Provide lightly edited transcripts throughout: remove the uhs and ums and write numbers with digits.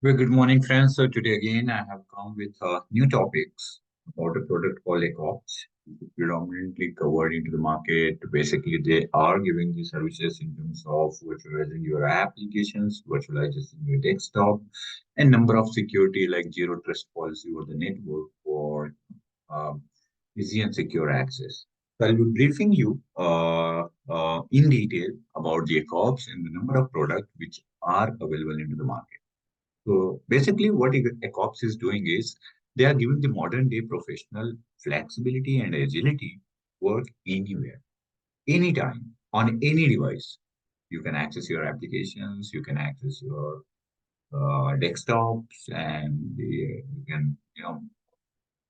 Well, good morning, friends. So today again, I have come with new topics about a product called Accops, predominantly covered into the market. Basically, they are giving the services in terms of virtualizing your applications, virtualizing your desktop, and number of security like zero trust policy over the network for um, easy and secure access. So I'll be briefing you in detail about the Accops and the number of products which are available into the market. So basically, what Accops is doing is they are giving the modern day professional flexibility and agility to work anywhere, anytime, on any device. You can access your applications, you can access your desktops, and you can,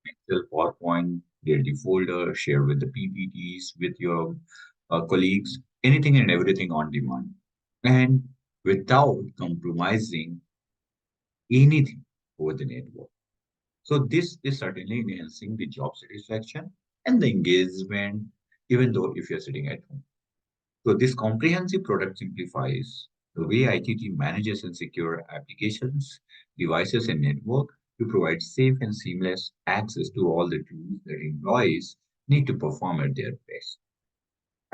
Excel, PowerPoint, create the folder, share with the PPTs, with your colleagues, anything and everything on demand, and without compromising anything over the network. So this is certainly enhancing the job satisfaction and the engagement, even though if you're sitting at home. So this comprehensive product simplifies the way IT team manages and secure applications, devices, and network to provide safe and seamless access to all the tools that employees need to perform at their best.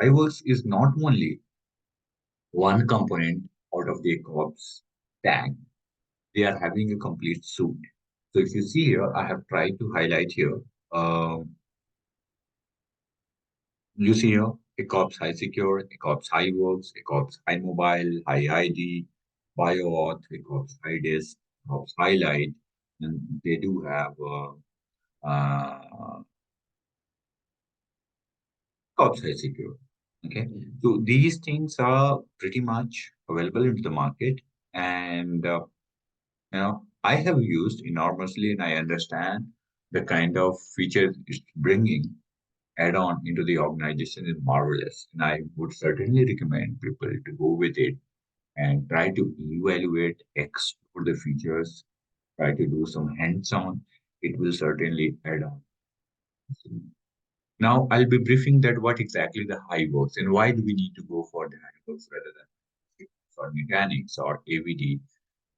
iWorks is not only one component out of the Accops stack, they are having a complete suite. So if you see here, I have tried to highlight here. You see here, Accops High Secure, Accops High Works, Accops High Mobile, High ID, BioAuth, Accops High Disk, Accops Highlight, and they do have Accops High Secure. Okay, so these things are pretty much available into the market, and I have used enormously, and I understand the kind of features it's bringing add-on into the organization is marvelous. And I would certainly recommend people to go with it and try to evaluate, explore the features, try to do some hands-on. It will certainly add on. Now I'll be briefing that what exactly the high works and why do we need to go for the high works rather than for mechanics or AVD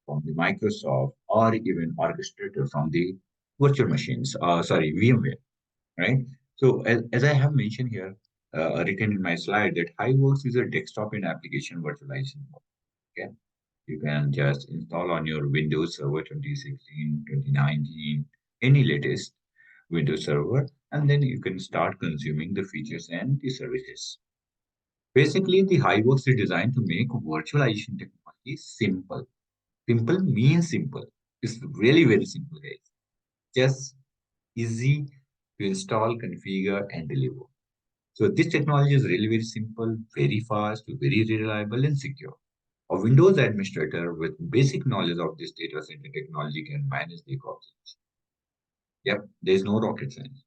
from the Microsoft or even orchestrator from the virtual machines, VMware, right? So as I have mentioned here, written in my slide, that HiveWorks is a desktop and application virtualization. Okay, you can just install on your Windows Server 2016, 2019, any latest Windows Server, and then you can start consuming the features and the services. Basically, the HiveWorks is designed to make virtualization technology simple. Simple means simple. It's really very simple, guys. Just easy to install, configure, and deliver. So this technology is really very simple, very fast, very reliable, and secure. A Windows administrator with basic knowledge of this data center technology can manage the Accops. Yep, there is no rocket science.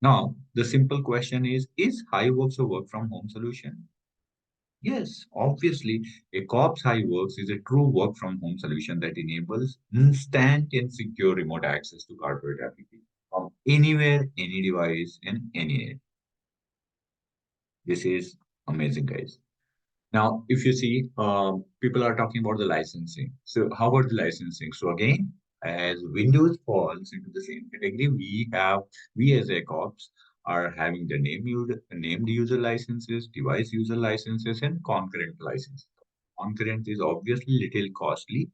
Now, the simple question is HiveWorks a work from home solution? Yes, obviously, Accops HiveWorks is a true work from home solution that enables instant and secure remote access to corporate applications from anywhere, any device, and any net. This is amazing, guys. Now, if you see, people are talking about the licensing. So, how about the licensing? So, again, as Windows falls into the same category, we as Accops are having the named user licenses, device user licenses, and concurrent licenses. Concurrent is obviously little costly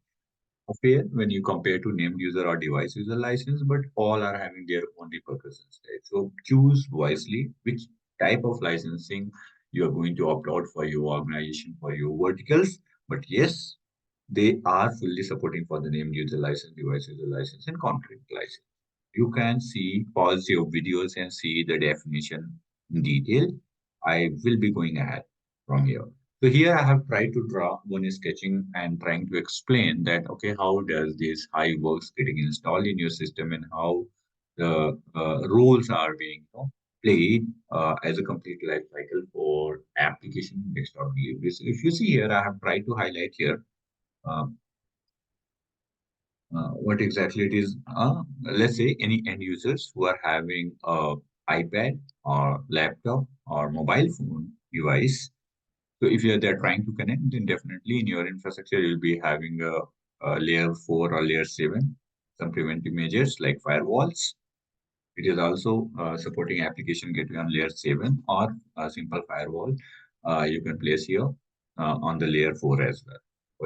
affair when you compare to named user or device user license, but all are having their own repercussions. Right? So choose wisely which type of licensing you are going to opt out for your organization, for your verticals. But yes, they are fully supporting for the named user license, device user license, and concurrent license. You can see, pause your videos and see the definition in detail. I will be going ahead from here. So here I have tried to draw one is sketching and trying to explain that, okay, how does this Hive works getting installed in your system and how the roles are being played as a complete life cycle for application desktop delivery. So if you see here, I have tried to highlight here um, what exactly it is. Let's say any end users who are having a iPad or laptop or mobile phone device. So if you're there trying to connect, then definitely in your infrastructure you'll be having a layer 4 or layer 7, some preventive measures like firewalls. It is also supporting application gateway on layer 7 or a simple firewall you can place here on the layer 4 as well.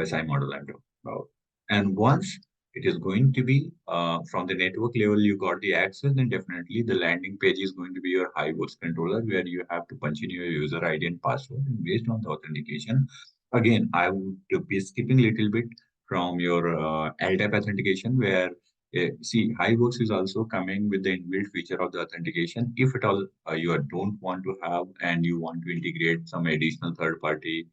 OSI model I'm talking about. And once it is going to be from the network level, you got the access, then definitely the landing page is going to be your high host controller where you have to punch in your user ID and password. And based on the authentication, again, I would be skipping a little bit from your LTAP authentication where see, HiveWorks is also coming with the inbuilt feature of the authentication. If at all don't want to have and you want to integrate some additional third-party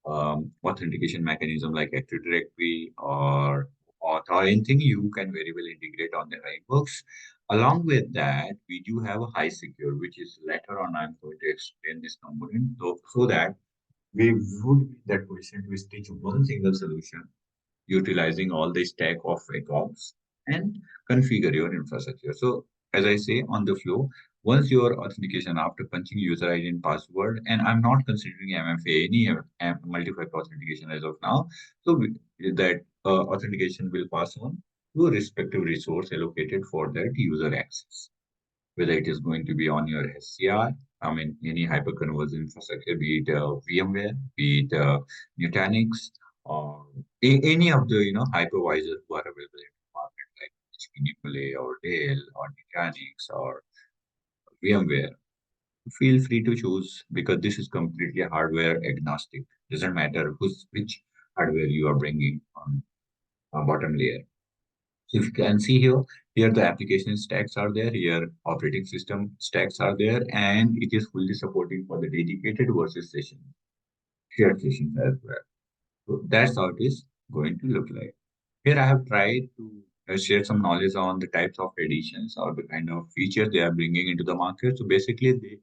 authentication mechanism like Active Directory or Auth or anything, you can very well integrate on the HiveWorks. Along with that, we do have a high secure, which is later on I'm going to explain this component so that we would be in that position to stitch one single solution utilizing all the stack of Accops and configure your infrastructure. So as I say on the flow, once your authentication after punching user ID and password, and I'm not considering MFA, any multi-factor authentication as of now. So that authentication will pass on to a respective resource allocated for that user access, whether it is going to be on your SCR, I mean, any hyperconverged infrastructure, be it VMware, be it Nutanix, or any of the hypervisors who are available in the market, like HP Nimble or Dell or Nutanix or VMware. Feel free to choose because this is completely hardware agnostic. Doesn't matter which hardware you are bringing on bottom layer. So if you can see here, here the application stacks are there, here operating system stacks are there, and it is fully supporting for the dedicated versus session, shared sessions as well. So that's how it is going to look like. Here I have tried to share some knowledge on the types of editions or the kind of features they are bringing into the market. So basically, they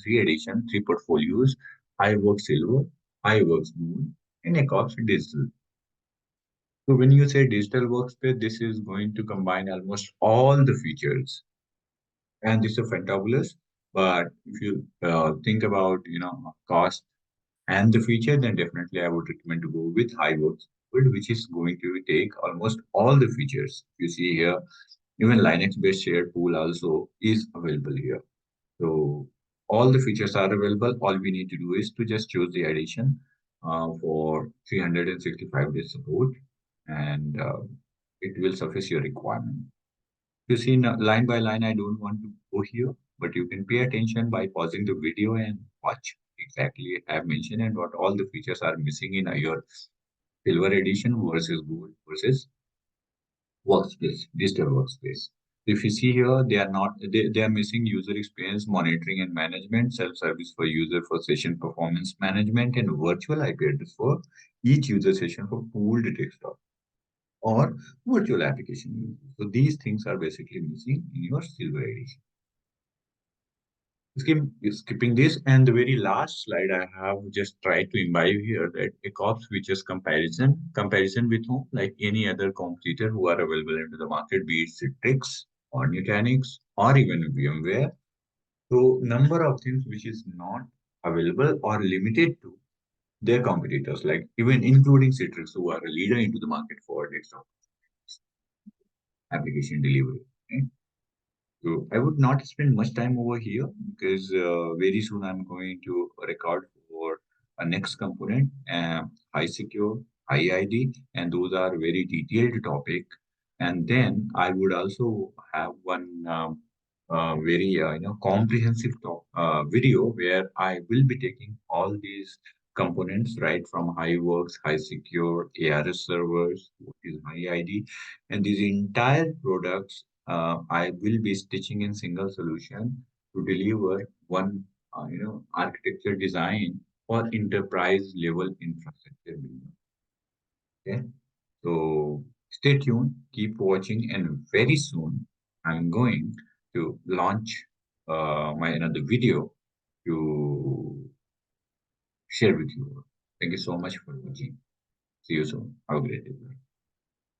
three edition, three portfolios: iWorks Silver, iWorks Gold, and Accops Digital. So when you say digital workspace, this is going to combine almost all the features, and this is fantabulous. But if you think about cost and the feature, then definitely I would recommend to go with HiveWorks, which is going to take almost all the features. You see here, even Linux-based shared pool also is available here. So all the features are available. All we need to do is to just choose the edition for 365 days support, and it will suffice your requirement. You see, line by line, I don't want to go here, but you can pay attention by pausing the video and watch exactly I have mentioned and what all the features are missing in your silver edition versus gold versus workspace, digital workspace. If you see here, they are missing user experience monitoring and management, self-service for user for session performance management, and virtual IP address for each user session for pooled desktop or virtual application users. So these things are basically missing in your silver edition. Skipping this, and the very last slide I have just tried to imbibe here that Accops features comparison with whom, like any other competitor who are available into the market, be it Citrix or Nutanix or even VMware. So number of things which is not available or limited to their competitors, like even including Citrix, who are a leader into the market for desktop application delivery. Right? So I would not spend much time over here because very soon I'm going to record for a next component, high secure, high ID, and those are very detailed topic. And then I would also have one very comprehensive video where I will be taking all these components right from high works, high secure, ARS servers, what is high ID, and these entire products I will be stitching in single solution to deliver one architecture design for enterprise level infrastructure building. Okay. So stay tuned, keep watching, and very soon I'm going to launch my another video to share with you. Thank you so much for watching. See you soon. Have a great day.